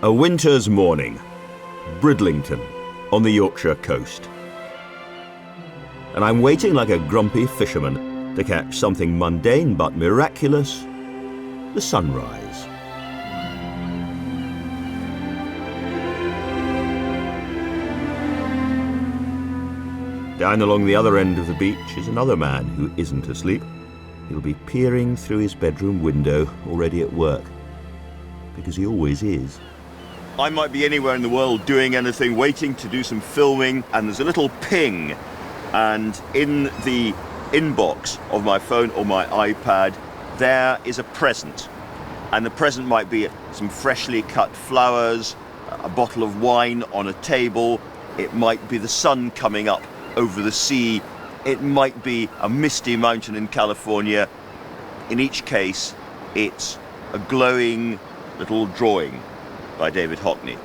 A winter's morning, Bridlington, on the Yorkshire coast. And I'm waiting like a grumpy fisherman to catch something mundane but miraculous, the sunrise. Down along the other end of the beach is another man who isn't asleep. He'll be peering through his bedroom window, already at work, because he always is. I might be anywhere in the world doing anything, waiting to do some filming, and there's a little ping, and in the inbox of my phone or my iPad, there is a present. And the present might be some freshly cut flowers, a bottle of wine on a table, it might be the sun coming up over the sea, it might be a misty mountain in California. In each case, it's a glowing little drawing by David Hockney.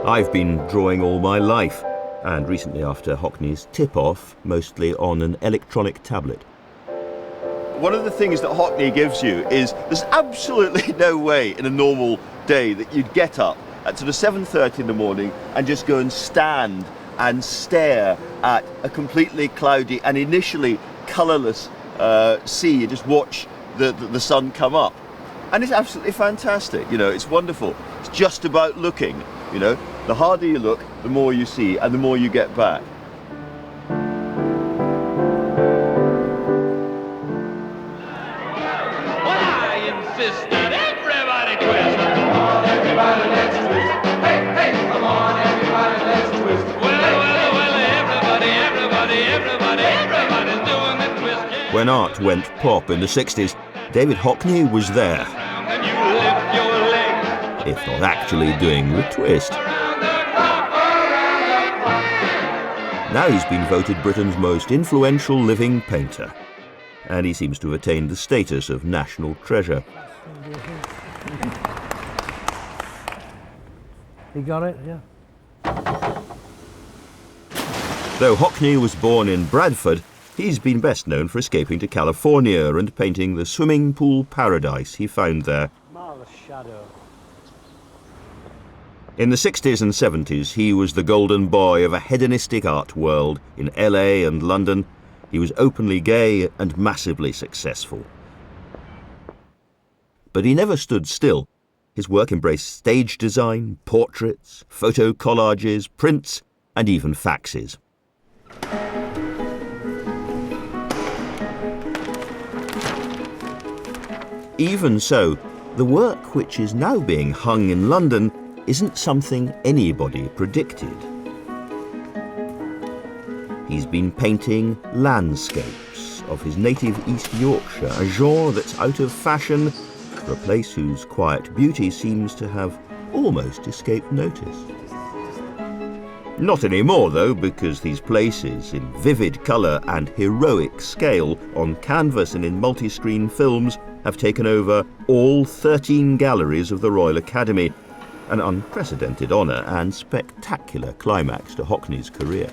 I've been drawing all my life, and recently after Hockney's tip-off, mostly on an electronic tablet. One of the things that Hockney gives you is there's absolutely no way in a normal day that you'd get up at sort of 7:30 in the morning and just go and stand and stare at a completely cloudy and initially colourless sea and just watch the sun come up. And it's absolutely fantastic, you know, it's wonderful. It's just about looking, you know. The harder you look, the more you see and the more you get back. Well, I insist that everybody twist. Come on, everybody, let's twist. Hey, hey, come on, everybody, let's twist. Well, everybody's doing the twist. Yeah. When art went pop in the 60s, David Hockney was there, if not actually doing the twist. Now he's been voted Britain's most influential living painter, and he seems to have attained the status of national treasure. You got it, yeah. Though Hockney was born in Bradford, he's been best known for escaping to California and painting the swimming pool paradise he found there. Marr's shadow. In the 60s and 70s, he was the golden boy of a hedonistic art world in LA and London. He was openly gay and massively successful. But he never stood still. His work embraced stage design, portraits, photo collages, prints, and even faxes. Even so, the work which is now being hung in London isn't something anybody predicted. He's been painting landscapes of his native East Yorkshire, a genre that's out of fashion for a place whose quiet beauty seems to have almost escaped notice. Not anymore, though, because these places, in vivid colour and heroic scale, on canvas and in multi-screen films, have taken over all 13 galleries of the Royal Academy, an unprecedented honour and spectacular climax to Hockney's career.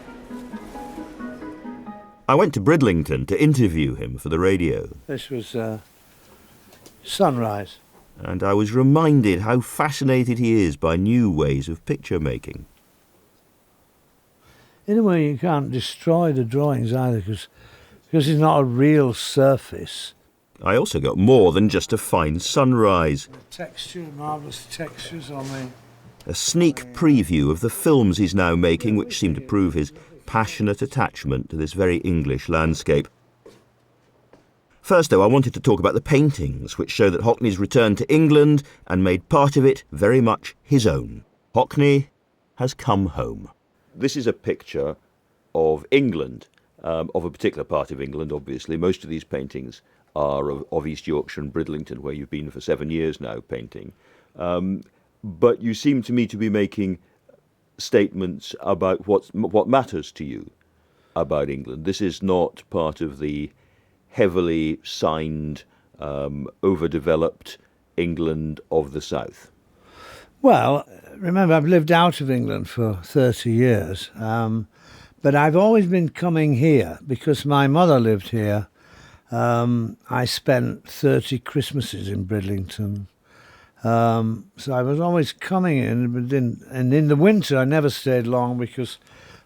I went to Bridlington to interview him for the radio. This was sunrise. And I was reminded how fascinated he is by new ways of picture making. In a way, you can't destroy the drawings either, because it's not a real surface. I also got more than just a fine sunrise. The texture, marvellous textures on the... A sneak preview of the films he's now making, which seem to prove his passionate attachment to this very English landscape. First, though, I wanted to talk about the paintings, which show that Hockney's returned to England and made part of it very much his own. Hockney has come home. This is a picture of England, of a particular part of England, obviously. Most of these paintings are of East Yorkshire and Bridlington, where you've been for 7 years now painting. But you seem to me to be making statements about what matters to you about England. This is not part of the heavily signed, overdeveloped England of the South. Well, remember, I've lived out of England for 30 years, but I've always been coming here because my mother lived here. I spent 30 Christmases in Bridlington, So I was always coming in, and in the winter I never stayed long because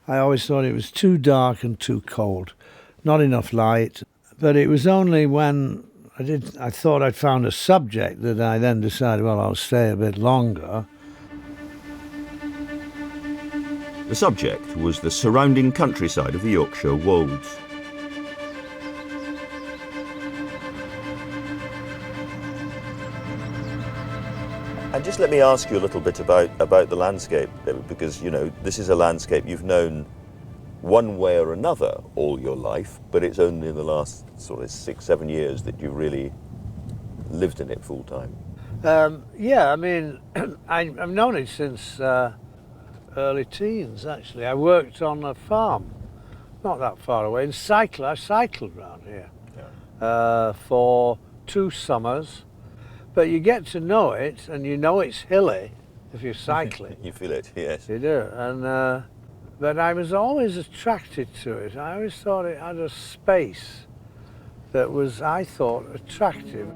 I always thought it was too dark and too cold, not enough light. But it was only when I thought I'd found a subject that I then decided, well, I'll stay a bit longer. The subject was the surrounding countryside of the Yorkshire wolds. And just let me ask you a little bit about the landscape, David, because, you know, this is a landscape you've known one way or another all your life, but it's only in the last sort of 6-7 years that you've really lived in it full time. Yeah, I mean, I've known it since early teens, actually. I worked on a farm, not that far away, I cycled around here for 2 summers. But you get to know it, and you know it's hilly if you're cycling. You feel it, yes. You do. And but I was always attracted to it. I always thought it had a space that was, I thought, attractive.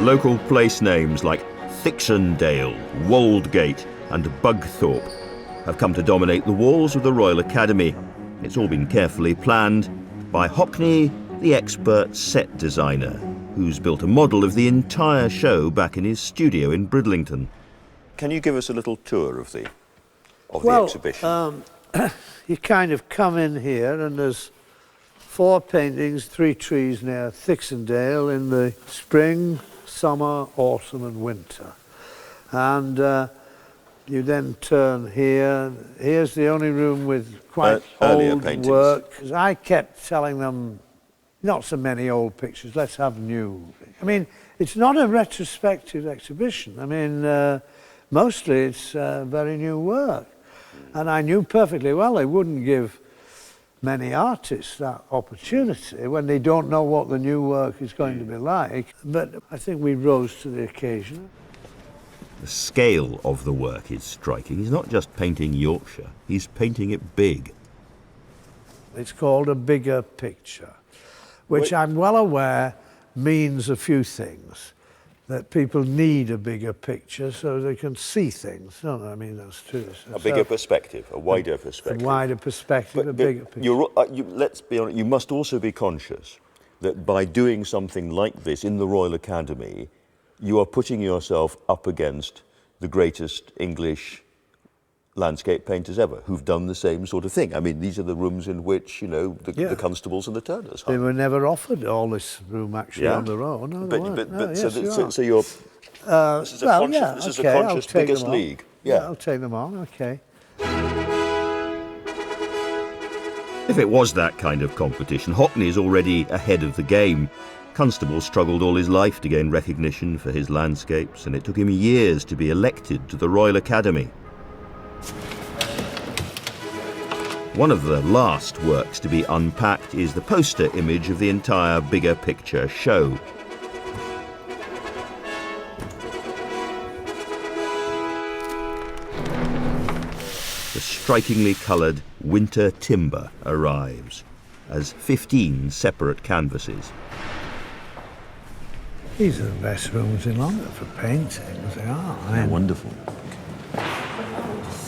Local place names like Thixondale, Woldgate and Bugthorpe have come to dominate the walls of the Royal Academy. It's all been carefully planned by Hockney, the expert set designer, who's built a model of the entire show back in his studio in Bridlington. Can you give us a little tour of the exhibition? You kind of come in here, and there's 4 paintings, 3 trees near Thixondale in the spring, summer, autumn and winter. And you then turn here. Here's the only room with quite old paintings. work. 'Cause I kept telling them, not so many old pictures, let's have new. I mean, it's not a retrospective exhibition. I mean, mostly it's very new work. And I knew perfectly well they wouldn't give many artists that opportunity when they don't know what the new work is going to be like. But I think we rose to the occasion. The scale of the work is striking. He's not just painting Yorkshire, he's painting it big. It's called a bigger picture, which I'm well aware means a few things. That people need a bigger picture so they can see things. No, I mean, that's true. A bigger perspective, a wider perspective. A wider perspective, a bigger picture. Let's be honest, you must also be conscious that by doing something like this in the Royal Academy, you are putting yourself up against the greatest English landscape painters ever, who've done the same sort of thing. I mean, these are the rooms in which, you know, the constables and the turners hung. They were never offered all this room actually on their own. No, so you're this is a conscious biggest league. Yeah, I'll take them on. Okay. If it was that kind of competition, Hockney is already ahead of the game. Constable struggled all his life to gain recognition for his landscapes, and it took him years to be elected to the Royal Academy. One of the last works to be unpacked is the poster image of the entire bigger picture show. The strikingly coloured winter timber arrives as 15 separate canvases. These are the best rooms in London for painting. They are. They're wonderful.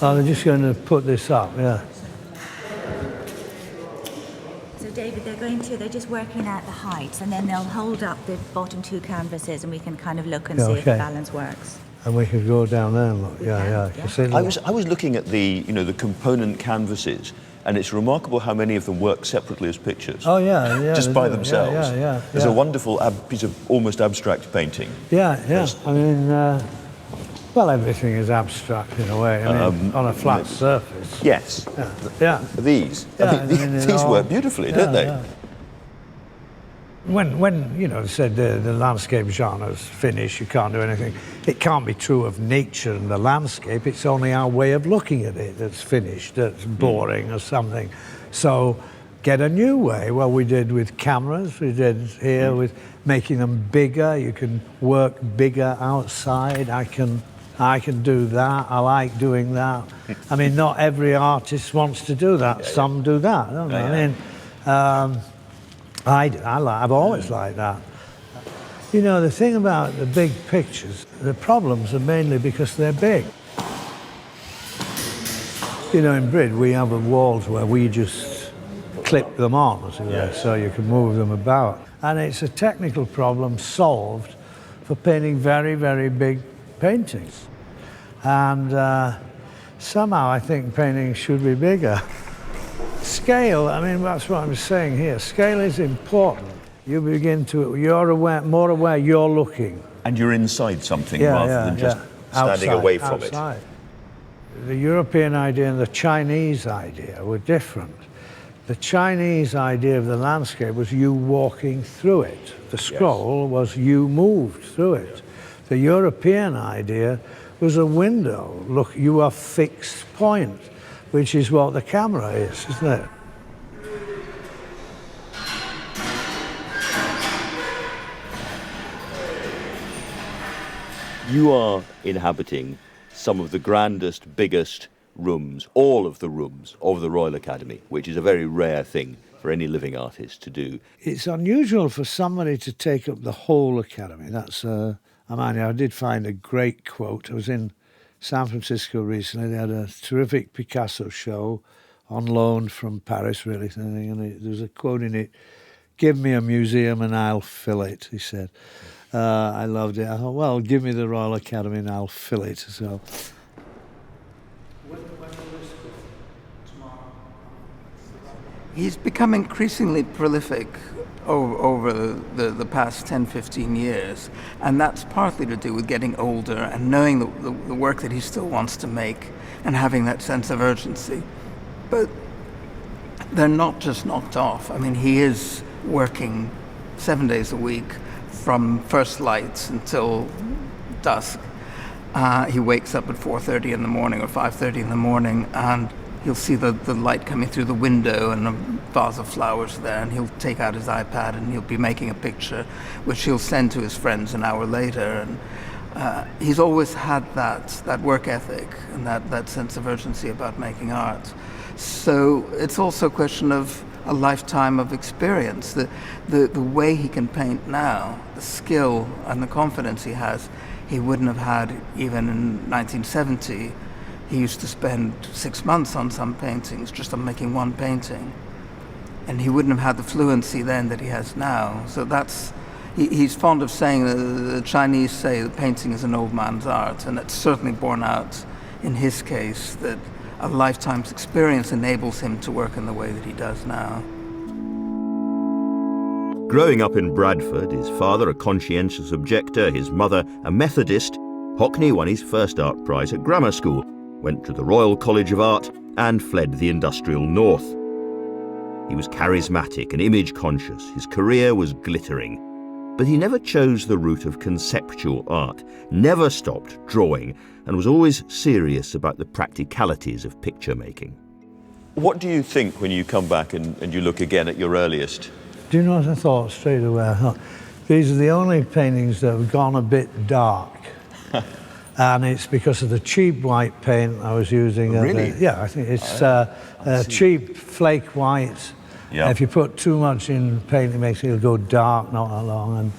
Oh, they're just going to put this up, yeah. So, David, they're just working out the heights, and then they'll hold up the bottom 2 canvases, and we can kind of look and see if the balance works. And we can go down there and look. Yeah. I was looking at the component canvases, and it's remarkable how many of them work separately as pictures. Oh yeah. Just by themselves. Yeah. There's a wonderful piece of almost abstract painting. Yeah. I mean, well, everything is abstract in a way. I mean, on a flat surface. Yes. Yeah. These. I mean, these work beautifully, don't they? Yeah. When you know, they said the landscape genre's finished, you can't do anything, it can't be true of nature and the landscape. It's only our way of looking at it that's finished, that's boring or something. So get a new way. Well, we did with cameras, we did here with making them bigger. You can work bigger outside. I can do that. I like doing that. I mean, not every artist wants to do that. Some do that, don't they? I mean, I've always liked that. You know, the thing about the big pictures, the problems are mainly because they're big. You know, in Brid, we have walls where we just clip them on, as it were, so you can move them about. And it's a technical problem solved for painting very, very big paintings. And somehow I think painting should be bigger. Scale, I mean, that's what I'm saying here. Scale is important. You begin to, you're aware, more aware you're looking. And you're inside something rather than just standing away from it. The European idea and the Chinese idea were different. The Chinese idea of the landscape was you walking through it. The scroll was you moved through it. The European idea was a window. Look, you are fixed point, which is what the camera is, isn't it? You are inhabiting some of the grandest, biggest rooms, all of the rooms of the Royal Academy, which is a very rare thing for any living artist to do. It's unusual for somebody to take up the whole Academy. That's, I did find a great quote. I was in San Francisco recently. They had a terrific Picasso show on loan from Paris, really, and there was a quote in it, "Give me a museum and I'll fill it," he said. I loved it. I thought, well, give me the Royal Academy and I'll fill it. So. He's become increasingly prolific over the past 10, 15 years, and that's partly to do with getting older and knowing the work that he still wants to make and having that sense of urgency. But they're not just knocked off. I mean, he is working 7 days a week from first lights until dusk. He wakes up at 4:30 in the morning or 5:30 in the morning, and he'll see the light coming through the window and a vase of flowers there, and he'll take out his iPad and he'll be making a picture, which he'll send to his friends an hour later. And he's always had that work ethic and that sense of urgency about making art. So it's also a question of a lifetime of experience. The way he can paint now, the skill and the confidence he has, he wouldn't have had even in 1970. He used to spend 6 months on some paintings, just on making one painting. And he wouldn't have had the fluency then that he has now. So he's fond of saying, the Chinese say that painting is an old man's art, and it's certainly borne out in his case that a lifetime's experience enables him to work in the way that he does now. Growing up in Bradford, his father a conscientious objector, his mother a Methodist, Hockney won his first art prize at grammar school, went to the Royal College of Art and fled the industrial north. He was charismatic and image-conscious. His career was glittering. But he never chose the route of conceptual art, never stopped drawing, and was always serious about the practicalities of picture making. What do you think when you come back and you look again at your earliest? Do you know what I thought straight away? I thought, these are the only paintings that have gone a bit dark. And it's because of the cheap white paint I was using. Really? Yeah, I think it's cheap flake white. Yeah. If you put too much in paint, it makes it go dark, not that long. And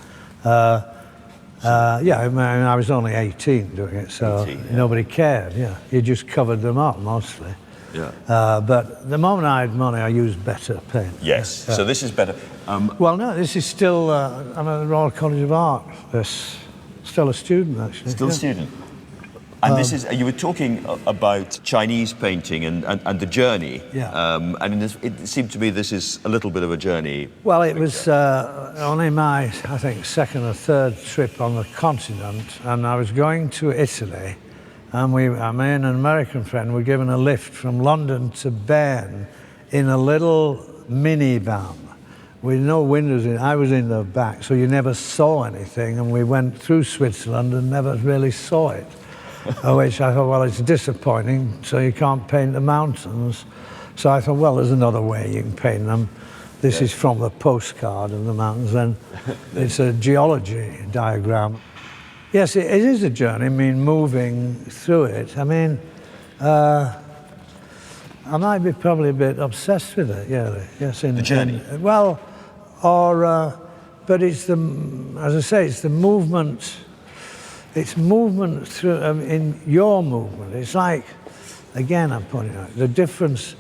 I mean, I was only 18 doing it, so nobody cared. Yeah, you just covered them up mostly. Yeah. But the moment I had money, I used better paint. Yes. So this is better. Well, no, this is still. I'm at the Royal College of Art. Still a student, actually. Still a student. And this is, you were talking about Chinese painting and the journey. Yeah. And it seemed to me this is a little bit of a journey. Well, it was only my, I think, second or third trip on the continent, and I was going to Italy, and me and an American friend were given a lift from London to Bern in a little minivan with no windows in. I was in the back, so you never saw anything, and we went through Switzerland and never really saw it. Which I thought, well, it's disappointing, so you can't paint the mountains. So I thought, well, there's another way you can paint them. This is from the postcard of the mountains, and it's a geology diagram. Yes, it is a journey, I mean, moving through it. I mean, I might be probably a bit obsessed with it, yeah. Yes, the journey? Well, but it's as I say, it's the movement. It's movement through, in your movement. It's like, again, I'm pointing out, the difference.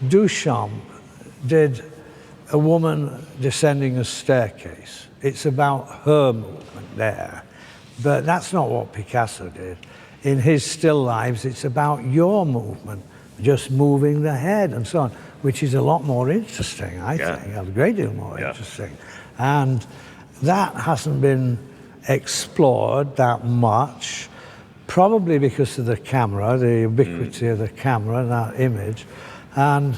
Duchamp did a woman descending a staircase. It's about her movement there. But that's not what Picasso did. In his still lives, it's about your movement, just moving the head and so on, which is a lot more interesting, I think, a great deal more interesting. And that hasn't been explored that much, probably because of the camera, the ubiquity of the camera, that image. And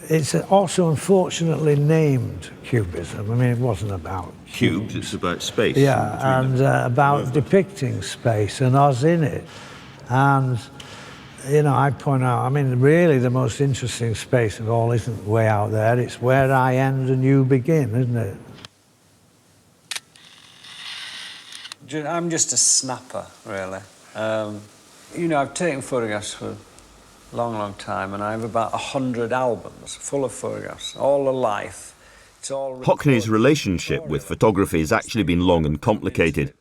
it's also unfortunately named Cubism. I mean, it wasn't about cubes, it's about space. Yeah, and about depicting space and us in it. And, you know, I point out, I mean, really the most interesting space of all isn't way out there, it's where I end and you begin, isn't it? I'm just a snapper, really. You know, I've taken photographs for a long, long time, and I have about 100 albums full of photographs, all of life. It's all Hockney's relationship with photography has actually been long and complicated.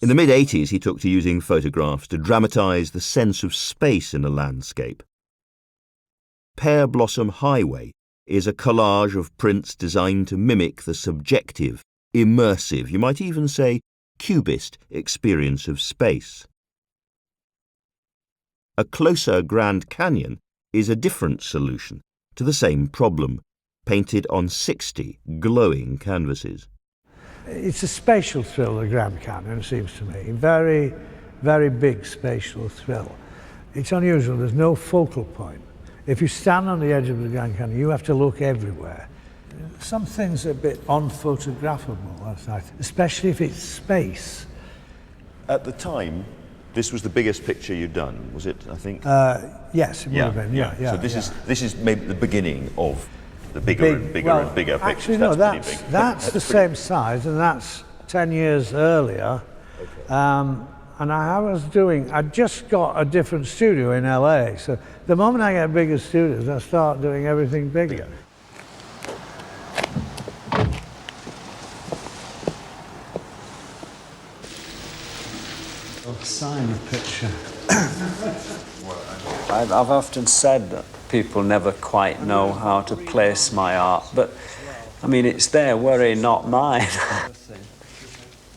In the mid-80s, he took to using photographs to dramatise the sense of space in a landscape. Pear Blossom Highway is a collage of prints designed to mimic the subjective, immersive, you might even say cubist experience of space. A closer Grand Canyon is a different solution to the same problem, painted on 60 glowing canvases. It's a spatial thrill, the Grand Canyon, it seems to me. Very, very big spatial thrill. It's unusual, there's no focal point. If you stand on the edge of the Grand Canyon, you have to look everywhere. Some things are a bit unphotographable, especially if it's space. At the time, this was the biggest picture you'd done, was it, I think? Yes, it would have been, yeah. So this is maybe the beginning of the bigger and bigger and bigger pictures. Actually, no, that's the same size, and that's 10 years earlier. Okay. And I'd just got a different studio in LA, so the moment I get bigger studios, I start doing everything bigger. Sign the picture. I've often said that people never quite know how to place my art, but I mean, it's their worry, not mine.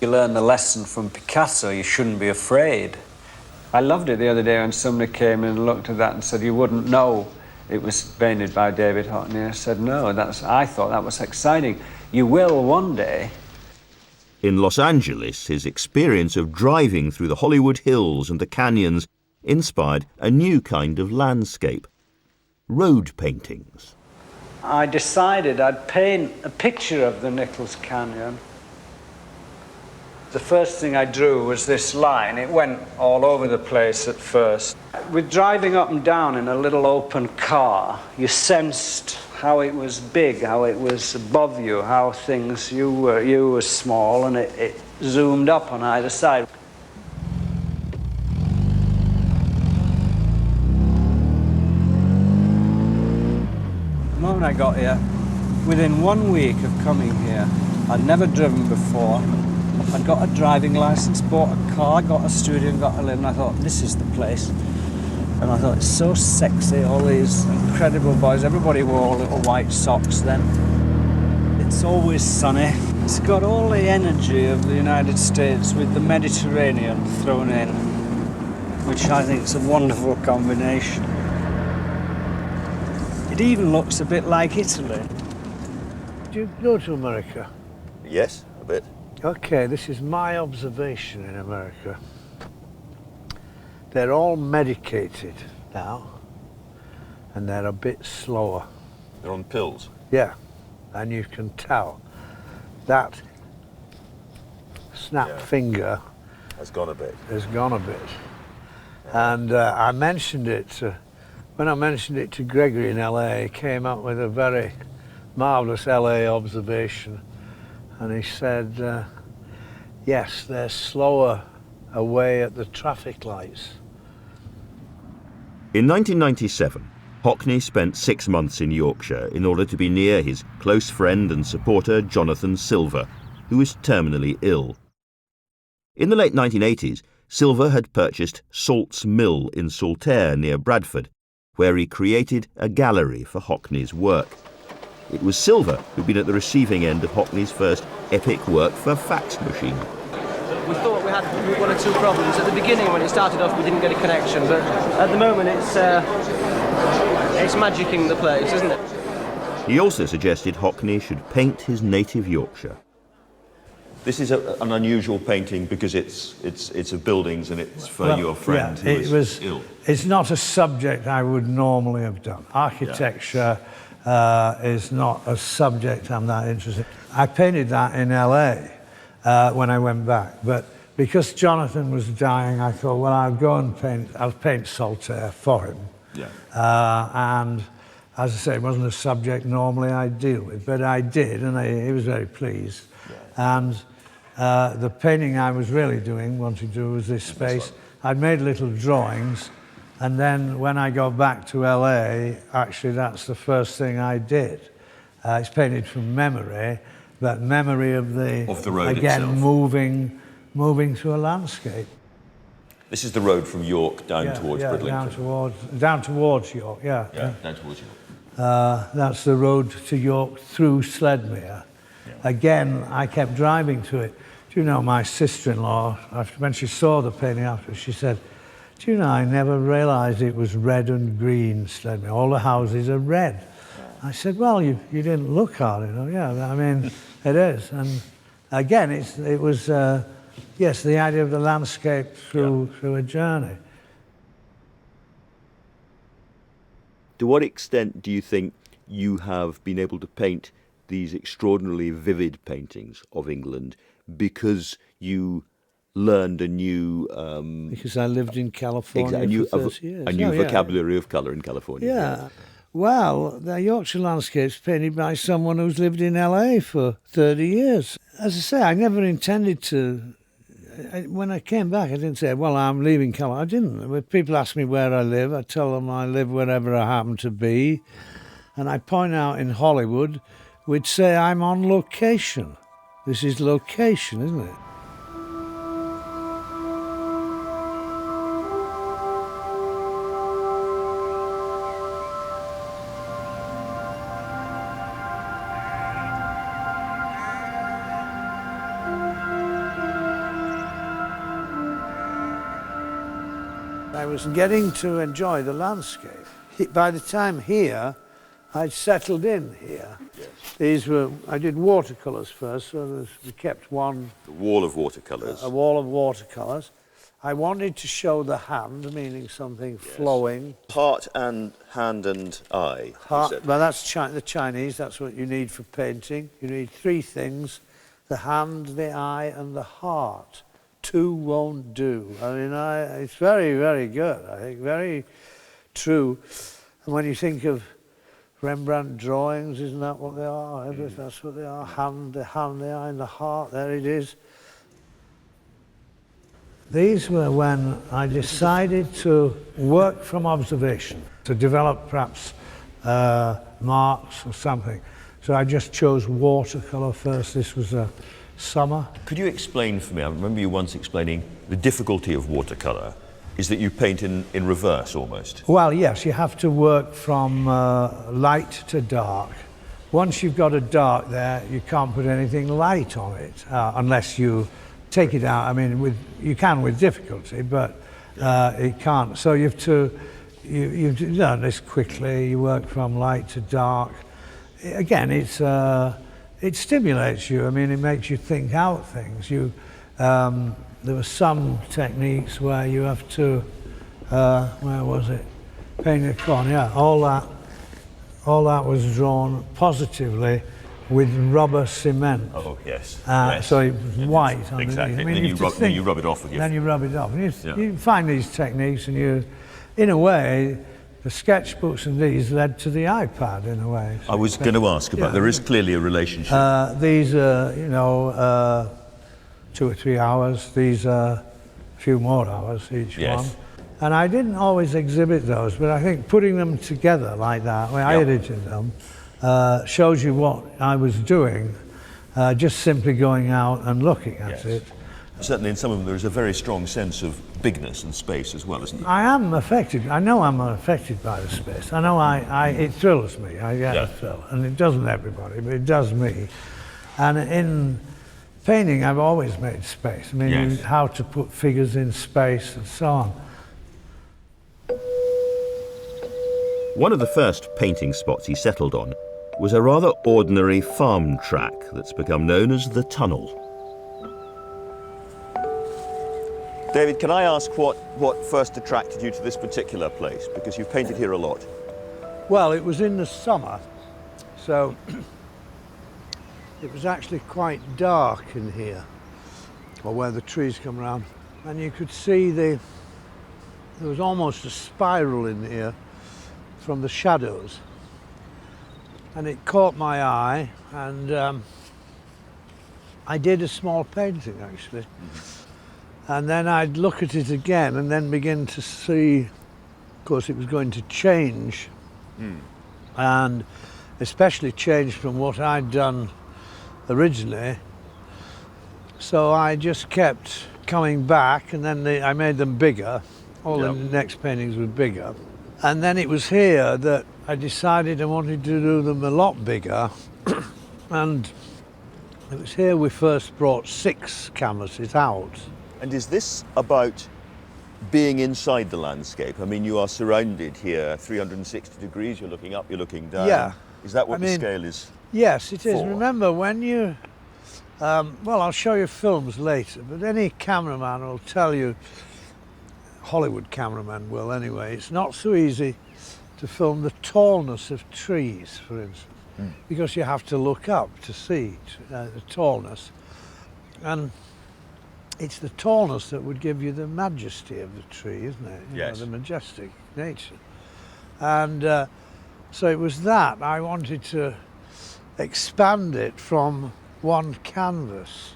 You learn the lesson from Picasso, you shouldn't be afraid. I loved it the other day when somebody came and looked at that and said, you wouldn't know it was painted by David Hockney. I said, no, I thought that was exciting. You will one day. In Los Angeles, his experience of driving through the Hollywood Hills and the canyons inspired a new kind of landscape, road paintings. I decided I'd paint a picture of the Nichols Canyon. The first thing I drew was this line. It went all over the place at first. With driving up and down in a little open car, you sensed how it was big, how it was above you, how you were small, and it zoomed up on either side. The moment I got here, within 1 week of coming here, I'd never driven before. I'd got a driving license, bought a car, got a studio, and got a live, and I thought, this is the place. And I thought, it's so sexy, all these incredible boys. Everybody wore little white socks then. It's always sunny. It's got all the energy of the United States with the Mediterranean thrown in, which I think is a wonderful combination. It even looks a bit like Italy. Do you go to America? Yes, a bit. Okay, this is my observation in America. They're all medicated now, and they're a bit slower. They're on pills? Yeah. and you can tell that snap finger Has gone a bit. has gone a bit. And I mentioned it, when I mentioned it to Gregory in LA, he came up with a very marvellous LA observation, and he said, yes, they're slower away at the traffic lights. In 1997, Hockney spent 6 months in Yorkshire in order to be near his close friend and supporter Jonathan Silver, who was terminally ill. In the late 1980s, Silver had purchased Salt's Mill in Saltaire near Bradford, where he created a gallery for Hockney's work. It was Silver who'd been at the receiving end of Hockney's first epic work for fax machine. We thought we had one or two problems. At the beginning, when it started off, we didn't get a connection, but at the moment it's magicking the place, isn't it? He also suggested Hockney should paint his native Yorkshire. This is an unusual painting because it's of buildings and it's for your friend who is ill. It's not a subject I would normally have done. Architecture is not a subject I'm that interested in. I painted that in LA when I went back, but because Jonathan was dying, I thought, well, I'll paint Saltaire for him. Yeah. And as I say, it wasn't a subject normally I deal with, but I did, and he was very pleased. Yeah. And the painting I was really wanting to do was this space. I'd made little drawings, and then when I got back to LA, actually that's the first thing I did. It's painted from memory, but memory of the road again itself. moving through a landscape. This is the road from York down towards Bridlington. Down towards York, yeah. Down towards York. That's the road to York through Sledmere. Yeah. Again, I kept driving to it. Do you know, my sister-in-law, when she saw the painting after, she said, do you know, I never realised it was red and green, Sledmere. All the houses are red. Yeah. I said, well, you didn't look hard enough. Yeah, I mean, it is. And again, it was, yes, the idea of the landscape through a journey. To what extent do you think you have been able to paint these extraordinarily vivid paintings of England because you learned a new... because I lived in California for 30 years. A new vocabulary of colour in California. Yeah. Well, the Yorkshire landscape's painted by someone who's lived in LA for 30 years. As I say, I never intended to... When I came back, I didn't say, well, I'm leaving California. I didn't. When people ask me where I live, I tell them I live wherever I happen to be. And I point out in Hollywood, we'd say I'm on location. This is location, isn't it? I was getting to enjoy the landscape. By the time here, I'd settled in here. Yes. I did watercolours first, so we kept one... A wall of watercolours. A wall of watercolours. I wanted to show the hand, meaning something flowing. Heart and hand and eye. Well, that's the Chinese, that's what you need for painting. You need three things, the hand, the eye and the heart. Two won't do. I mean, it's very, very good, I think, very true. And when you think of Rembrandt drawings, isn't that what they are? That's what they are. The eye and the heart, there it is. These were when I decided to work from observation, to develop perhaps marks or something. So I just chose watercolour first. This was a summer. Could you explain for me, I remember you once explaining the difficulty of watercolour is that you paint in reverse almost. Well, yes, you have to work from light to dark. Once you've got a dark there, you can't put anything light on it unless you take it out. I mean, you can with difficulty, but it can't. So you have to, you learn this quickly. You work from light to dark. Again, it stimulates you. I mean, it makes you think out things. There were some techniques where you have to, where was it? Painting a corner, yeah. All that was drawn positively with rubber cement. Oh, yes. Yes. So it was white underneath. Exactly. I mean, And then you rub it off with your... Then you rub it off. And Yeah. you find these techniques, and you, in a way, the sketchbooks and these led to the iPad in a way. I was going to ask about, there is clearly a relationship. These are, 2 or 3 hours. These are a few more hours each one. And I didn't always exhibit those, but I think putting them together like that, when I edited them, shows you what I was doing, just simply going out and looking at it. Certainly in some of them there is a very strong sense of bigness and space as well, isn't there? I am affected. I know I'm affected by the space. I know it thrills me. I get a thrill. And it doesn't everybody, but it does me. And in painting, I've always made space. I mean, how to put figures in space and so on. One of the first painting spots he settled on was a rather ordinary farm track that's become known as the Tunnel. David, can I ask what first attracted you to this particular place? Because you've painted here a lot. Well, it was in the summer, so it was actually quite dark in here, or where the trees come around. And you could see there was almost a spiral in here from the shadows. And it caught my eye, and I did a small painting actually. And then I'd look at it again and then begin to see, of course, it was going to change. And especially change from what I'd done originally. So I just kept coming back, and then I made them bigger. All the next paintings were bigger. And then it was here that I decided I wanted to do them a lot bigger. And it was here we first brought 6 canvases out. And is this about being inside the landscape? I mean, you are surrounded here 360 degrees, you're looking up, you're looking down. Yeah. Is that what the scale is? Yes, it is. For? Remember, when you, well, I'll show you films later, but any cameraman will tell you, Hollywood cameraman will anyway, it's not so easy to film the tallness of trees, for instance, because you have to look up to see the tallness. And it's the tallness that would give you the majesty of the tree, isn't it? You know, the majestic nature. And so it was that. I wanted to expand it from one canvas.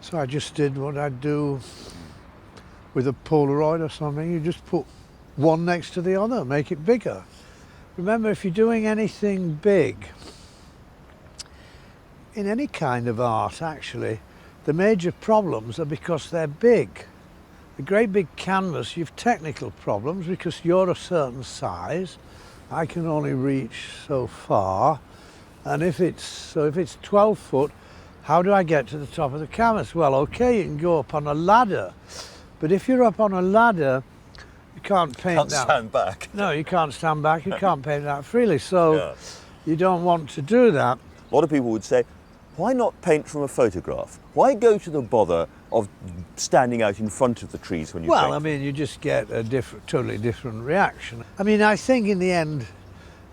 So I just did what I'd do with a Polaroid or something. You just put one next to the other, make it bigger. Remember, if you're doing anything big, in any kind of art actually, the major problems are because they're big. A great big canvas, you've technical problems because you're a certain size. I can only reach so far. And if it's 12 foot, how do I get to the top of the canvas? Well, okay, you can go up on a ladder. But if you're up on a ladder, you can't paint that. Can't stand back. No, you can't stand back. You can't paint that freely. So you don't want to do that. A lot of people would say, why not paint from a photograph? Why go to the bother of standing out in front of the trees when you paint? Well, I mean, you just get a totally different reaction. I mean, I think in the end,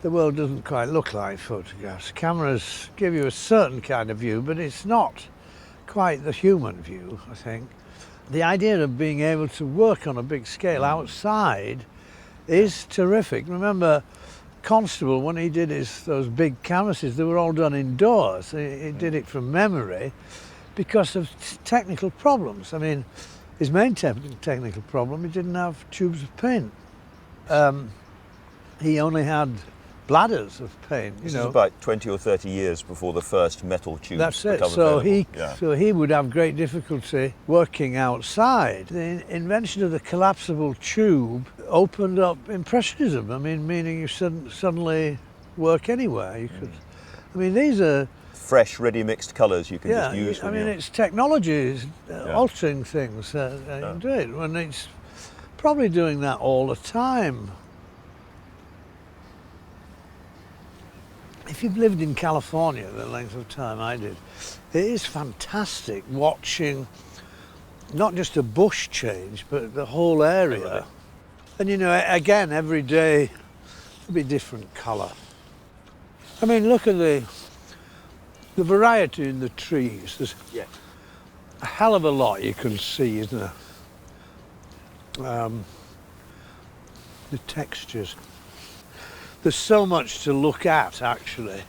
the world doesn't quite look like photographs. Cameras give you a certain kind of view, but it's not quite the human view, I think. The idea of being able to work on a big scale outside is terrific. Remember, Constable, when he did those big canvases, they were all done indoors. He did it from memory because of technical problems. I mean, his main technical problem, he didn't have tubes of paint. He only had bladders of paint. This is about 20 or 30 years before the first metal tubes. That's it. become So available. so he would have great difficulty working outside. The invention of the collapsible tube opened up Impressionism. I mean, meaning you suddenly work anywhere. You could. I mean, these are fresh, ready mixed colours you can just use. I mean, it's technology altering things. Do it, and it's probably doing that all the time. If you've lived in California the length of time I did, it is fantastic watching not just a bush change, but the whole area. And you know, again, every day it'll be different colour. I mean, look at The variety in the trees, there's Yes. a hell of a lot you can see, isn't there? The textures. There's so much to look at, actually.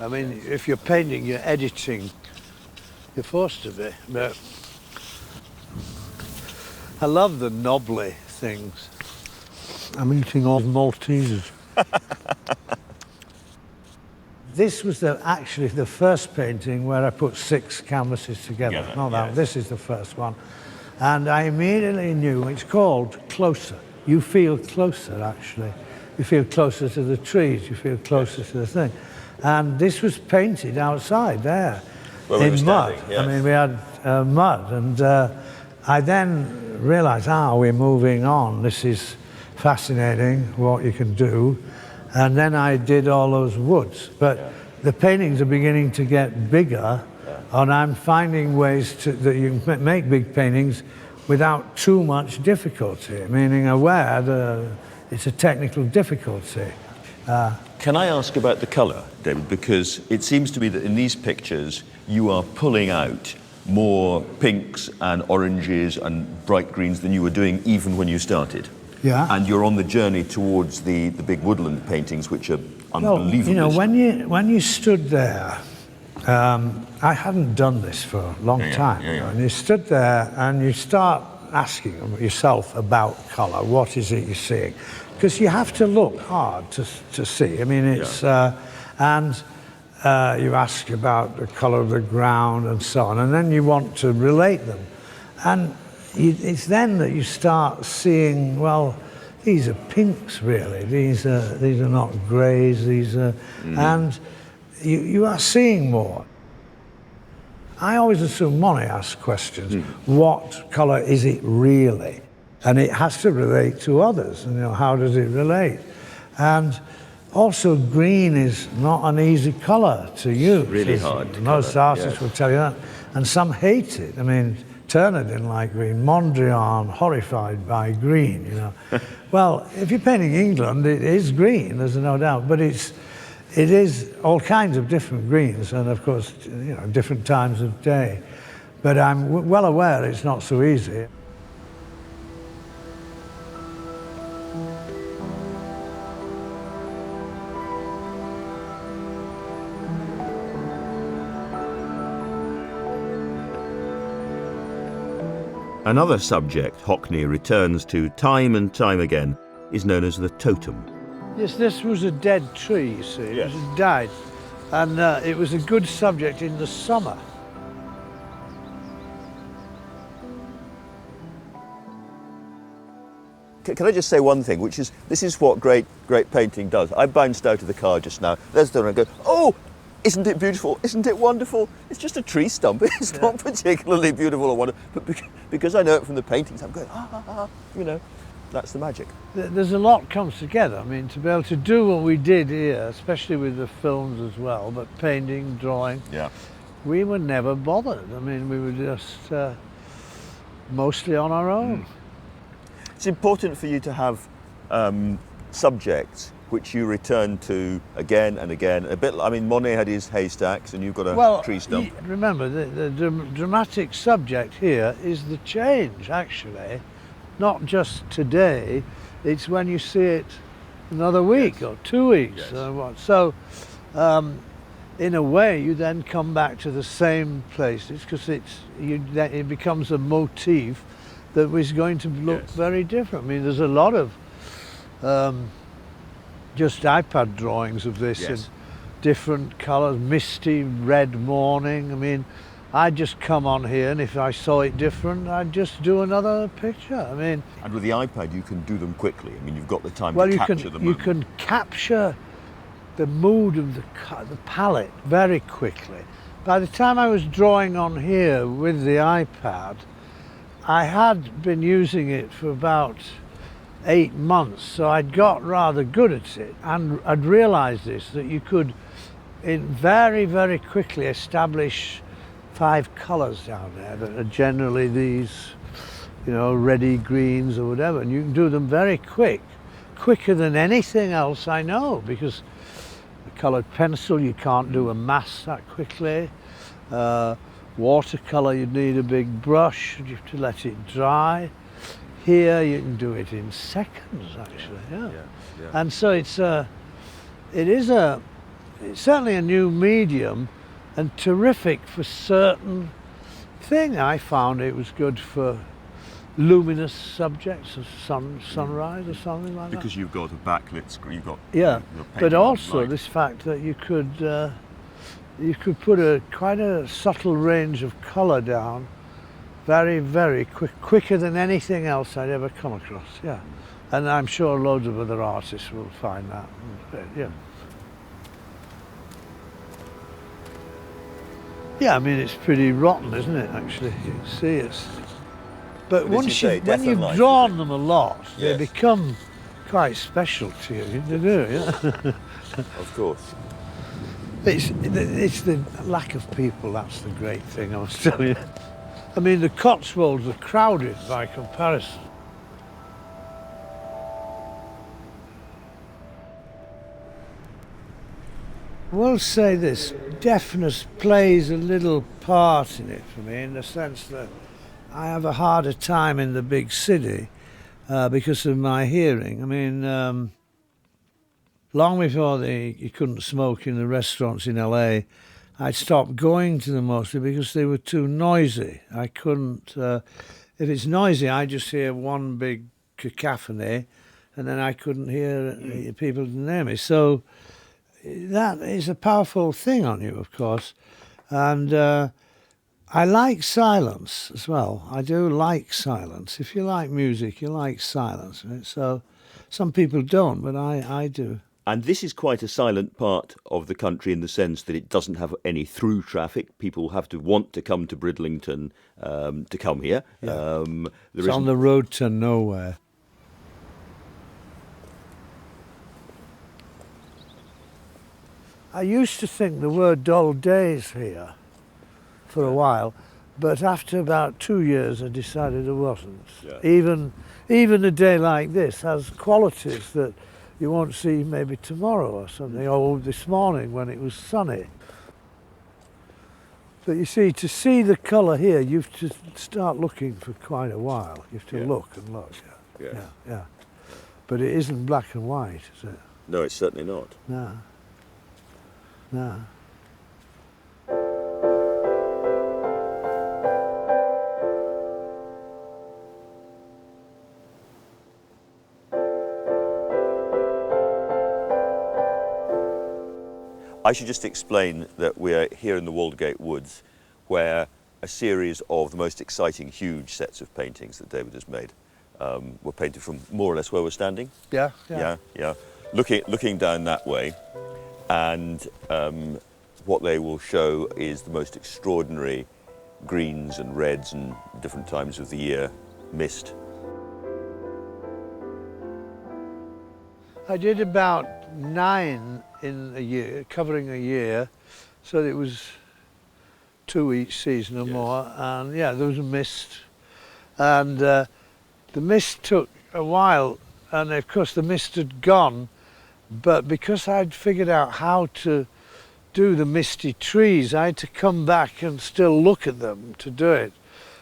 I mean, if you're painting, you're editing, you're forced to be, but I love the knobbly things. I'm eating all Maltesers. This was actually the first painting where I put 6 canvases together. Not that, this is the first one. And I immediately knew, it's called Closer. You feel closer, actually. You feel closer to the trees, you feel closer to the thing. And this was painted outside there, in mud. Yes. I mean, we had mud, and I then realized, we're moving on. This is fascinating, what you can do. And then I did all those woods. But the paintings are beginning to get bigger, and I'm finding ways that you can make big paintings without too much difficulty, meaning aware that it's a technical difficulty. Can I ask about the colour, David? Because it seems to me that in these pictures you are pulling out more pinks and oranges and bright greens than you were doing even when you started. Yeah. And you're on the journey towards the big woodland paintings, which are unbelievable. You know, when you stood there, I hadn't done this for a long time. And you stood there and you start asking yourself about colour. What is it you're seeing? Because you have to look hard to see. I mean, it's and you ask about the colour of the ground and so on, and then you want to relate them, and it's then that you start seeing, well, these are pinks really. These are not greys. These are, and you are seeing more. I always assume Monet asks questions. What colour is it really? And it has to relate to others. And, you know, how does it relate? And also, green is not an easy colour to use. Really hard. Most artists will tell you that, and some hate it. I mean, Turner didn't like green. Mondrian, horrified by green. You know, well, if you're painting England, it is green. There's no doubt, but it is all kinds of different greens, and of course, you know, different times of day. But I'm well aware it's not so easy. Another subject Hockney returns to time and time again is known as the totem. Yes, this was a dead tree, you see. Yes. It had died. And it was a good subject in the summer. Can I just say one thing, which is, this is what great painting does. I bounced out of the car just now, there's the one, and go, oh, isn't it beautiful? Isn't it wonderful? It's just a tree stump. It's not particularly beautiful or wonderful. But because I know it from the paintings, I'm going, you know, that's the magic. There's a lot comes together. I mean, to be able to do what we did here, especially with the films as well, but painting, drawing, we were never bothered. I mean, we were just mostly on our own. It's important for you to have subjects which you return to again and again. A bit, I mean, Monet had his haystacks, and you've got a tree stump. Remember, the dramatic subject here is the change, actually, not just today. It's when you see it another week or 2 weeks or what. So, in a way, you then come back to the same places because it becomes a motif that was going to look very different. I mean, there's a lot of just iPad drawings of this in different colours, misty red morning. I mean, I'd just come on here, and if I saw it different, I'd just do another picture. I mean, and with the iPad, you can do them quickly. I mean, you've got the time to capture them. You can capture the mood of the palette very quickly. By the time I was drawing on here with the iPad, I had been using it for about 8 months, so I'd got rather good at it, and I'd realised this, that you could very, very quickly establish 5 colours down there that are generally these, you know, reddy greens or whatever, and you can do them very quicker than anything else I know, because coloured pencil, you can't do a mass that quickly. Watercolour, you'd need a big brush, you have to let it dry. Here you can do it in seconds, actually. Yeah. And so it's certainly a new medium, and terrific for certain things. I found it was good for luminous subjects, sunrise or something like that. Because you've got a backlit screen, you've got but also this fact that you could put quite a subtle range of colour down, very, very quicker than anything else I'd ever come across. Yeah, and I'm sure loads of other artists will find that. Yeah. Yeah, I mean, it's pretty rotten, isn't it, actually? You can see it's... But when you've drawn them a lot, they become quite special to you. They do, yeah. Of course. It's the lack of people, that's the great thing, I must tell you. I mean, the Cotswolds are crowded by comparison. I will say this, deafness plays a little part in it for me, in the sense that I have a harder time in the big city because of my hearing. I mean, long before you couldn't smoke in the restaurants in LA, I'd stopped going to them mostly because they were too noisy. I couldn't, if it's noisy, I just hear one big cacophony, and then I couldn't hear people near me. So that is a powerful thing on you, of course. And I like silence as well. I do like silence. If you like music, you like silence. Right? So some people don't, but I do. And this is quite a silent part of the country in the sense that it doesn't have any through traffic. People have to want to come to Bridlington to come here. Yeah. It's on the road to nowhere. I used to think there were dull days here for a while, but after about 2 years I decided there wasn't. Yeah. Even a day like this has qualities that you won't see maybe tomorrow or something, or this morning when it was sunny. But you see, to see the colour here, you have to start looking for quite a while. You have to look and look. Yeah. But it isn't black and white, is it? No, it's certainly not. No. I should just explain that we're here in the Waldgate Woods, where a series of the most exciting, huge sets of paintings that David has made were painted from more or less where we're standing. Yeah. Looking down that way, and what they will show is the most extraordinary greens and reds and different times of the year mist. I did about 9 in a year, covering a year, so it was 2 each season or more, and yeah, there was a mist, and the mist took a while, and of course the mist had gone, but because I'd figured out how to do the misty trees, I had to come back and still look at them to do it.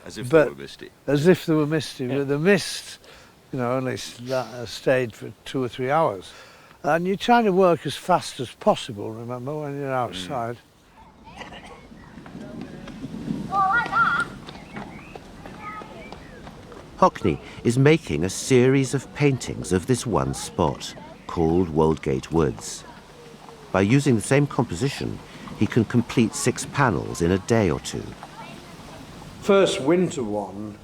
As if they were misty. As if they were misty, but the mist, only stayed for 2 or 3 hours. And you're trying to work as fast as possible, remember, when you're outside. Hockney is making a series of paintings of this one spot, called Waldgate Woods. By using the same composition, he can complete 6 panels in a day or 2. First winter one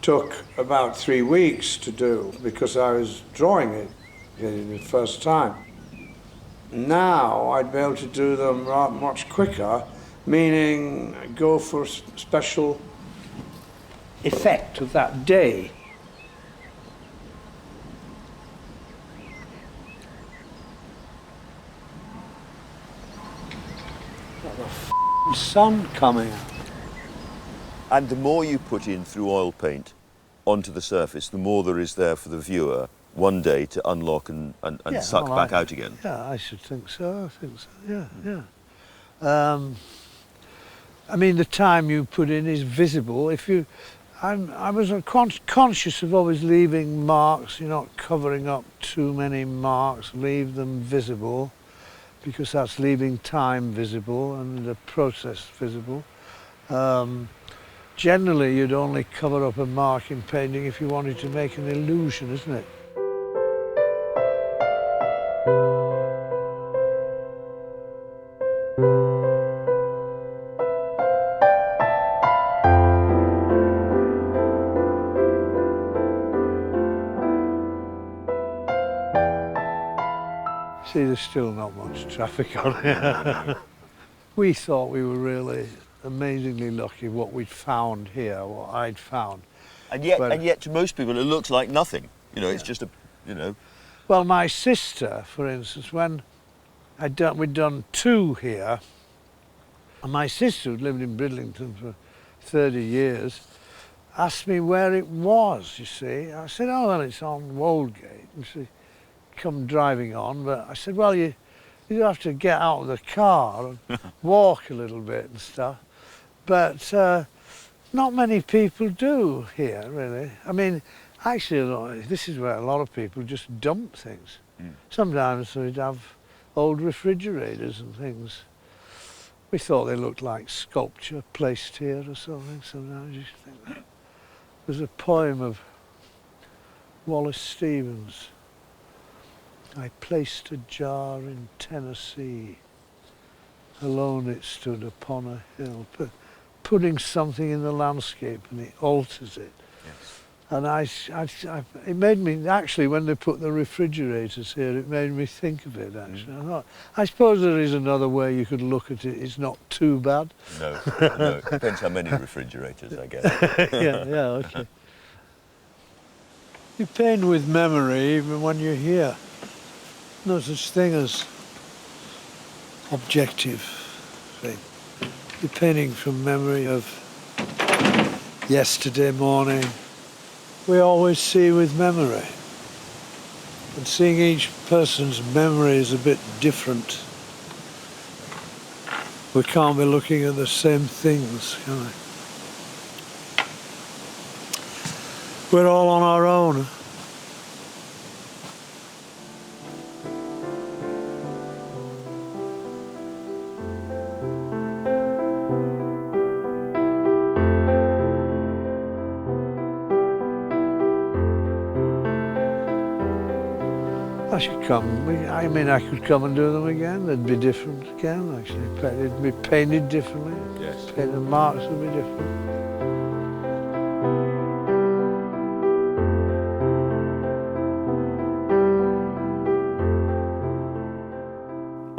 took about 3 weeks to do because I was drawing it the first time. Now I'd be able to do them much quicker, meaning go for special effect of that day. Got the sun coming out. And the more you put in through oil paint onto the surface, the more there is there for the viewer one day to unlock and Yeah, suck well, back out again. Yeah, I should think so. I think so. Yeah. I mean, the time you put in is visible. I was conscious of always leaving marks. You're not covering up too many marks. Leave them visible, because that's leaving time visible and the process visible. Generally, you'd only cover up a mark in painting if you wanted to make an illusion, isn't it? See, there's still not much traffic on here. We thought we were really amazingly lucky what we'd found here, what I'd found. And yet to most people it looks like nothing. You know, it's just a, you know. Well, my sister, for instance, when we'd done 2 here, and my sister, who'd lived in Bridlington for 30 years, asked me where it was, you see. I said, oh, well, it's on Woldgate. And she come driving on, but I said, well, you have to get out of the car and walk a little bit and stuff. But not many people do here, really. I mean, actually, this is where a lot of people just dump things. Sometimes we'd have old refrigerators and things. We thought they looked like sculpture placed here or something. Sometimes you think that. There's a poem of Wallace Stevens. I placed a jar in Tennessee. Alone it stood upon a hill, putting something in the landscape, and it alters it. Yes. And it made me, actually, when they put the refrigerators here, it made me think of it, actually. I thought, I suppose there is another way you could look at it. It's not too bad. No, no. Depends how many refrigerators, I guess. Yeah, okay. You paint with memory even when you're here. No such thing as objective thing. You're painting from memory of yesterday morning. We always see with memory. And seeing each person's memory is a bit different. We can't be looking at the same things, can we? We're all on our own. I should come. I mean, I could come and do them again. They'd be different again, actually. They'd be painted differently. Yes. The marks would be different.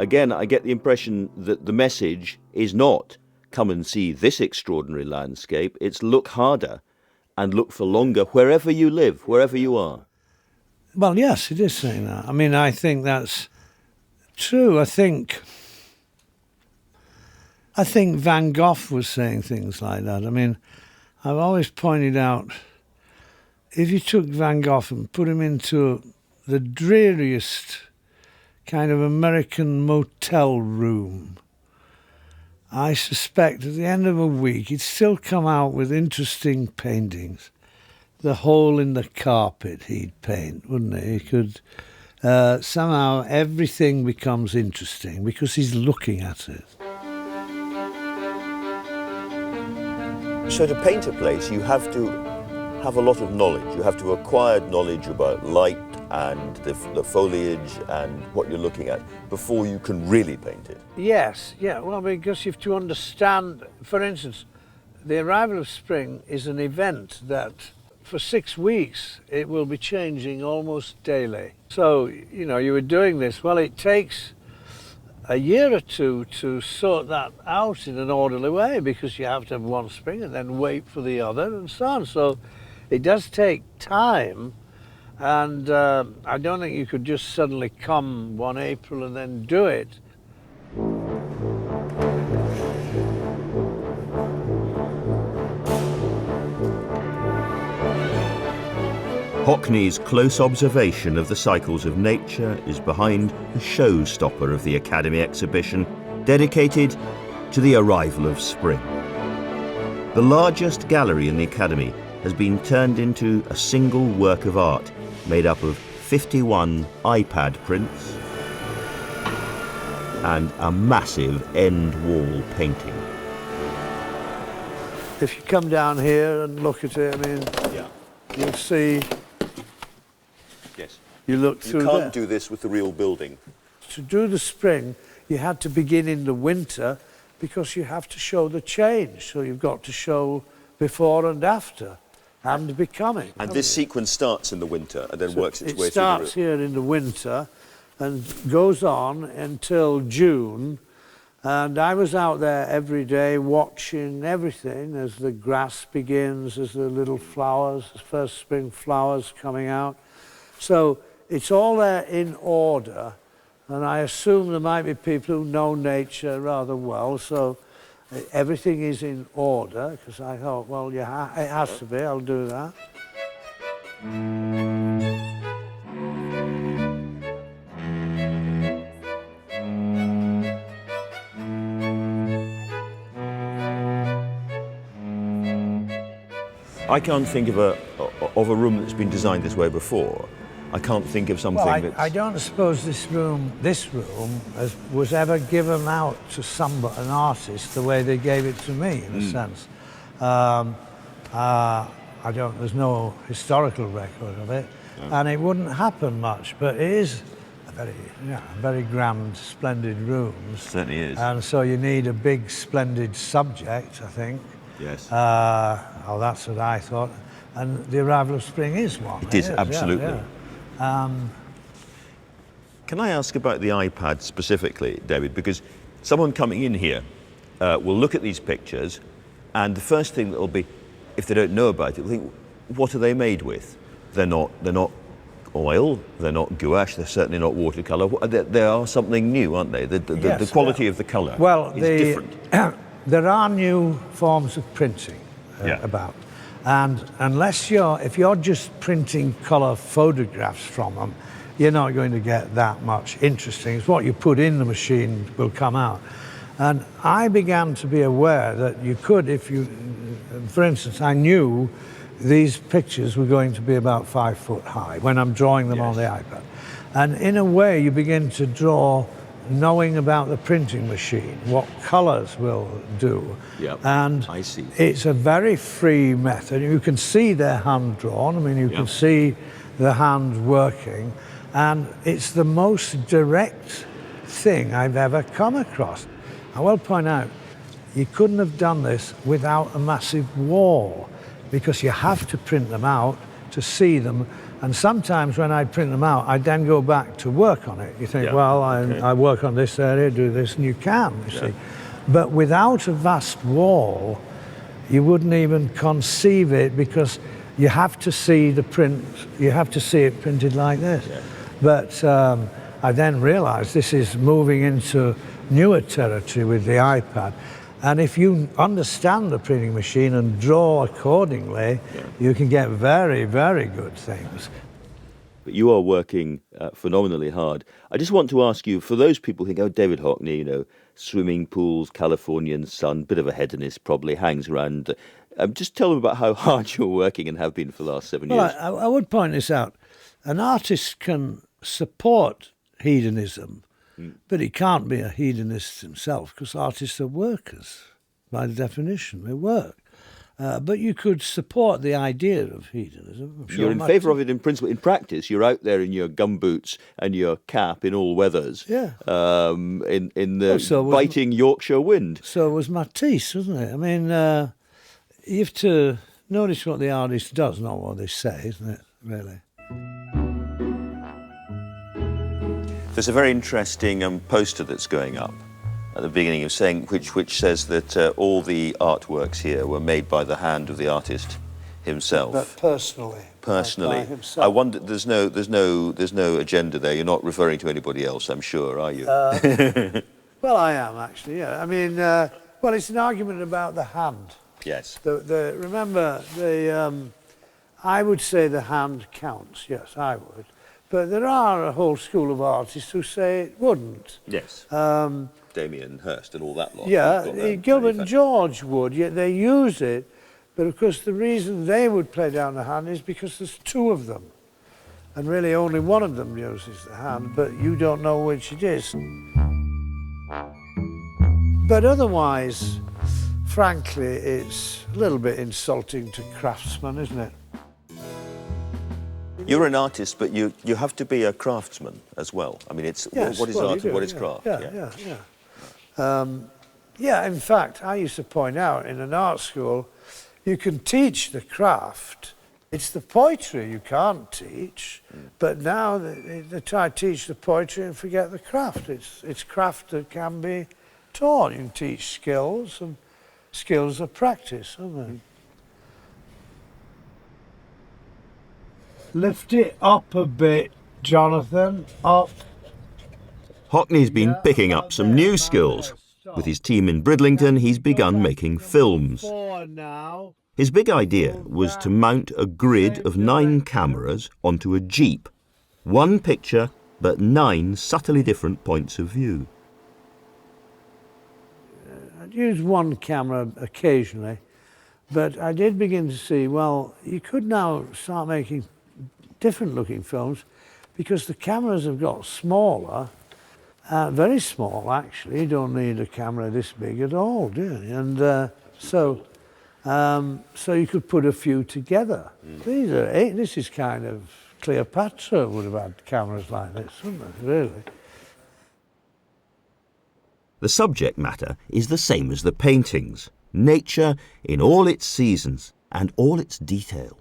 Again, I get the impression that the message is not come and see this extraordinary landscape. It's look harder and look for longer wherever you live, wherever you are. Well, yes, it is saying that. I mean, I think that's true. I think Van Gogh was saying things like that. I mean, I've always pointed out, if you took Van Gogh and put him into the dreariest kind of American motel room, I suspect at the end of a week he'd still come out with interesting paintings. The hole in the carpet he'd paint, wouldn't he? He could, somehow everything becomes interesting because he's looking at it. So to paint a place, you have to have a lot of knowledge. You have to acquire knowledge about light and the foliage and what you're looking at before you can really paint it. Yes, yeah, well, because you have to understand, for instance, the arrival of spring is an event that for 6 weeks it will be changing almost daily. So, you know, you were doing this, well, it takes a year or two to sort that out in an orderly way because you have to have one spring and then wait for the other and so on. So it does take time, and I don't think you could just suddenly come one April and then do it. Hockney's close observation of the cycles of nature is behind the showstopper of the Academy exhibition, dedicated to the arrival of spring. The largest gallery in the Academy has been turned into a single work of art made up of 51 iPad prints and a massive end wall painting. If you come down here and look at it, I mean, you'll see. Yes. You look through there. You can't do this with the real building. To do the spring, you had to begin in the winter because you have to show the change. So you've got to show before and after and becoming. And this sequence starts in the winter and then works its way through the... It starts here in the winter and goes on until June. And I was out there every day watching everything as the grass begins, as the little flowers, the first spring flowers coming out. So it's all there in order. And I assume there might be people who know nature rather well, so everything is in order, because I thought, well, it has to be, I'll do that. I can't think of a room that's been designed this way before. I can't think of something that's... I don't suppose this room was ever given out to an artist the way they gave it to me, in a sense. There's no historical record of it, and it wouldn't happen much, but it is a very grand, splendid room. It certainly is. And so you need a big, splendid subject, I think. Yes. That's what I thought. And the arrival of spring is one. It is, absolutely. Yeah. Can I ask about the iPad specifically, David? Because someone coming in here will look at these pictures, and the first thing that will be, if they don't know about it, they'll think, what are they made with? They're not oil, they're not gouache, they're certainly not watercolour. They are something new, aren't they? The quality of the colour is different. There are new forms of printing about. And if you're just printing colour photographs from them, you're not going to get that much interesting. It's what you put in the machine will come out. And I began to be aware that you could, for instance, I knew these pictures were going to be about 5 foot high when I'm drawing them on the iPad. And in a way, you begin to draw knowing about the printing machine, what colours will do. Yep. And I see. It's a very free method. You can see they're hand-drawn. I mean, you can see the hand working. And it's the most direct thing I've ever come across. I will point out, you couldn't have done this without a massive wall, because you have to print them out to see them. And sometimes when I print them out, I then go back to work on it. You think, I work on this area, do this, and you can, you see. But without a vast wall, you wouldn't even conceive it, because you have to see the print, you have to see it printed like this. Yeah. But I then realized this is moving into newer territory with the iPad. And if you understand the printing machine and draw accordingly, you can get very, very good things. But you are working phenomenally hard. I just want to ask you, for those people who think, oh, David Hockney, swimming pools, Californian sun, bit of a hedonist probably, hangs around. Just tell them about how hard you're working and have been for the last 7 years. Well, I would point this out. An artist can support hedonism, but he can't be a hedonist himself, because artists are workers, by definition. They work. But you could support the idea of hedonism. I'm sure you're in favour of it in principle. In practice, you're out there in your gumboots and your cap in all weathers, in the biting Yorkshire wind. So was Matisse, wasn't it? I mean, you have to notice what the artist does, not what they say, isn't it, really? There's a very interesting poster that's going up at the beginning of saying, which says that all the artworks here were made by the hand of the artist himself. But personally. Personally. By himself. I wonder. There's no agenda there. You're not referring to anybody else, I'm sure, are you? Well, I am actually. Yeah. I mean, well, it's an argument about the hand. Yes. Remember, I would say the hand counts, yes, I would. But there are a whole school of artists who say it wouldn't. Yes. Damien Hirst and all that lot. Yeah, Gilbert and George would, yet they use it. But of course the reason they would play down the hand is because there's two of them. And really only one of them uses the hand, but you don't know which it is. But otherwise, frankly, it's a little bit insulting to craftsmen, isn't it? You're an artist, but you have to be a craftsman as well. I mean, it's Yes, what is well, art and what is yeah, craft? Yeah, in fact, I used to point out in an art school, you can teach the craft. It's the poetry you can't teach, but now they try to teach the poetry and forget the craft. It's craft that can be taught. You can teach skills, and skills are practice, aren't they? Lift it up a bit, Jonathan, up. Hockney's been picking up some new skills. With his team in Bridlington, he's begun making films. His big idea was to mount a grid of 9 cameras onto a Jeep. 1 picture, but 9 subtly different points of view. I'd use 1 camera occasionally, but I did begin to see, well, you could now start making different looking films because the cameras have got smaller, very small actually. You don't need a camera this big at all, do you? And so you could put a few together. This is kind of Cleopatra would have had cameras like this, wouldn't it, really? The subject matter is the same as the paintings. Nature in all its seasons and all its detail.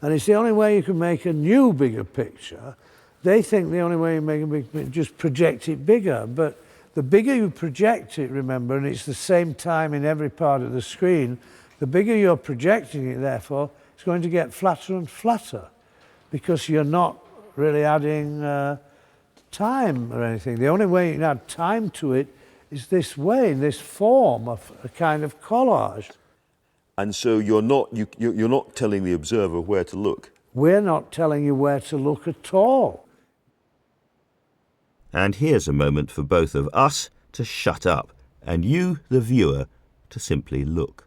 And it's the only way you can make a new bigger picture. They think the only way you make a big picture is just project it bigger. But the bigger you project it, remember, and it's the same time in every part of the screen, the bigger you're projecting it, therefore, it's going to get flatter and flatter because you're not really adding time or anything. The only way you can add time to it is this way, in this form of a kind of collage. And so you're not telling the observer where to look. We're not telling you where to look at all. And here's a moment for both of us to shut up and you, the viewer, to simply look.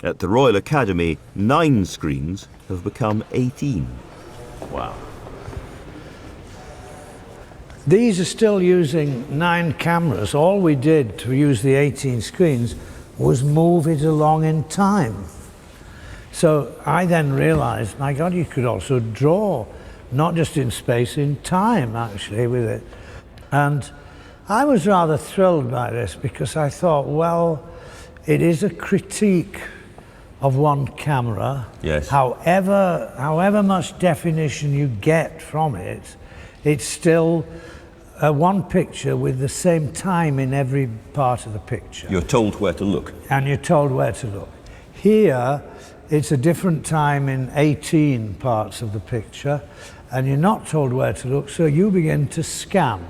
At the Royal Academy, 9 screens have become 18. Wow. These are still using 9 cameras. All we did to use the 18 screens was move it along in time. So I then realized, my God, you could also draw, not just in space, in time, actually, with it. And I was rather thrilled by this because I thought, well, it is a critique of one camera. Yes. However much definition you get from it, it's still one picture with the same time in every part of the picture. You're told where to look. And you're told where to look. Here, it's a different time in 18 parts of the picture, and you're not told where to look, so you begin to scan,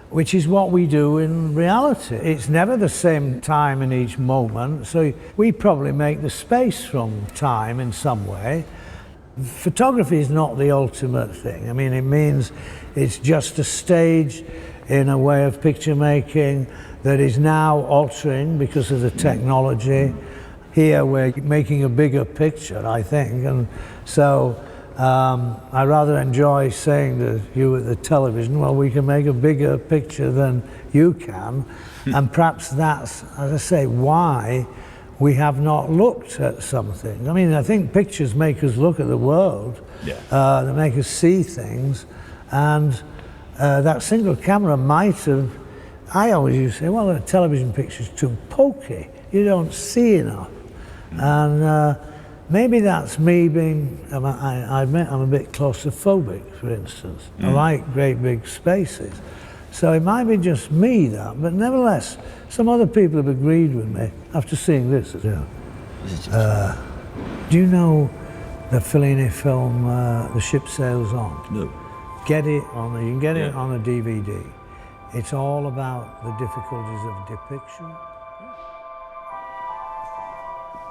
which is what we do in reality. It's never the same time in each moment, so we probably make the space from time in some way. Photography is not the ultimate thing. I mean, it means it's just a stage in a way of picture making that is now altering because of the technology. Here we're making a bigger picture, I think, and so I rather enjoy saying to you at the television, well, we can make a bigger picture than you can, and perhaps that's, as I say, why we have not looked at something. I mean, I think pictures make us look at the world, they make us see things, and that single camera might have I always used to say, well, a television picture's too pokey. You don't see enough. And maybe that's me being, I admit I'm a bit claustrophobic, for instance. I like great big spaces. So it might be just me, that, but nevertheless, some other people have agreed with me after seeing this. Do you know the Fellini film, The Ship Sails On? No. Get it on, you can get it on a DVD. It's all about the difficulties of depiction.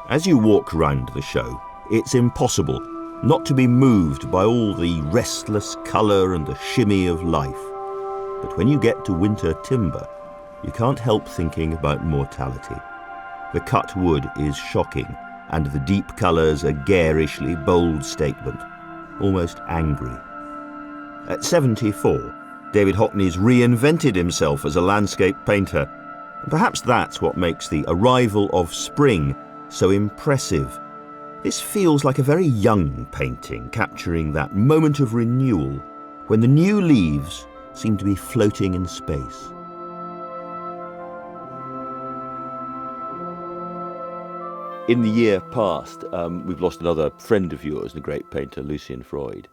As you walk round the show, it's impossible not to be moved by all the restless colour and the shimmy of life. But when you get to winter timber, you can't help thinking about mortality. The cut wood is shocking, and the deep colours a garishly bold statement, almost angry. At 74, David Hockney's reinvented himself as a landscape painter. And perhaps that's what makes the arrival of spring so impressive. This feels like a very young painting, capturing that moment of renewal when the new leaves seem to be floating in space. In the year past, we've lost another friend of yours, the great painter Lucien Freud.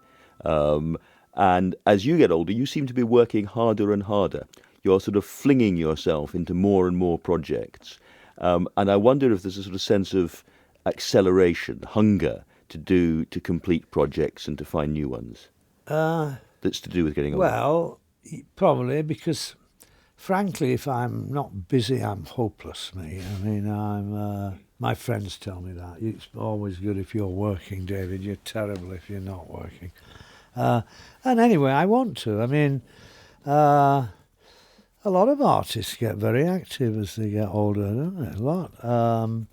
And as you get older, you seem to be working harder and harder. You're sort of flinging yourself into more and more projects. And I wonder if there's a sort of sense of acceleration, hunger to complete projects and to find new ones. That's to do with getting older. Well, probably, because frankly, if I'm not busy, I'm hopeless, me. I mean, my friends tell me that. It's always good if you're working, David. You're terrible if you're not working. And anyway, I want to. I mean, a lot of artists get very active as they get older, don't they? A lot.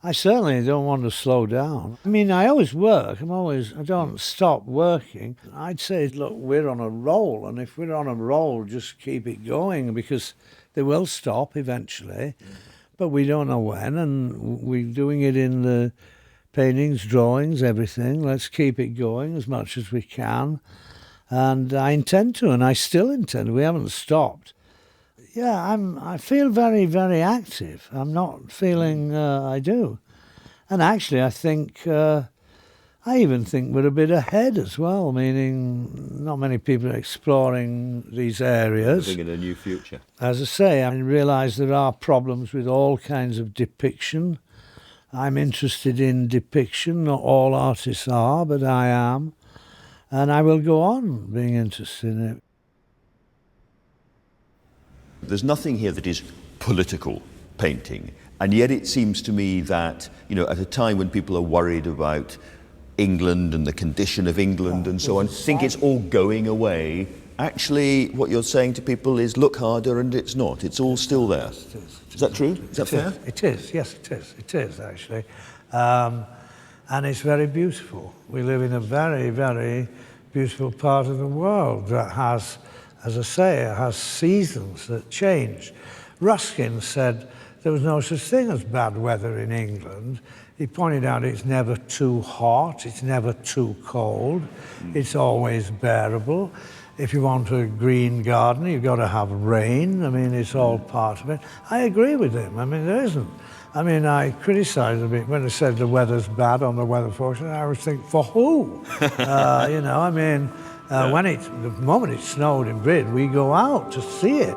I certainly don't want to slow down. I mean, I always work. I don't stop working. I'd say, look, we're on a roll, and if we're on a roll, just keep it going, because they will stop eventually, but we don't know when, and we're doing it in the paintings, drawings, everything. Let's keep it going as much as we can. And I intend to, and I still intend. We haven't stopped. Yeah, I feel very, very active. I'm not feeling I do. And actually, I think, I even think we're a bit ahead as well, meaning not many people are exploring these areas. Living in a new future. As I say, I realise there are problems with all kinds of depiction. I'm interested in depiction. Not all artists are, but I am. And I will go on being interested in it. There's nothing here that is political painting, and yet it seems to me that, you know, at a time when people are worried about England and the condition of England and so on, think it's all going away. Actually, what you're saying to people is look harder, and it's not. It's all still there. Is that true? Is that fair? It is, yes, it is. It is, actually. And it's very beautiful. We live in a very, very beautiful part of the world that has, as I say, it has seasons that change. Ruskin said there was no such thing as bad weather in England. He pointed out it's never too hot, it's never too cold, it's always bearable. If you want a green garden, you've got to have rain. I mean, it's all part of it. I agree with him. I mean, there isn't. I mean, I criticised a bit when he said the weather's bad on the weather forecast. I was thinking, for who? You know, I mean, the moment it snowed in Britain, we go out to see it.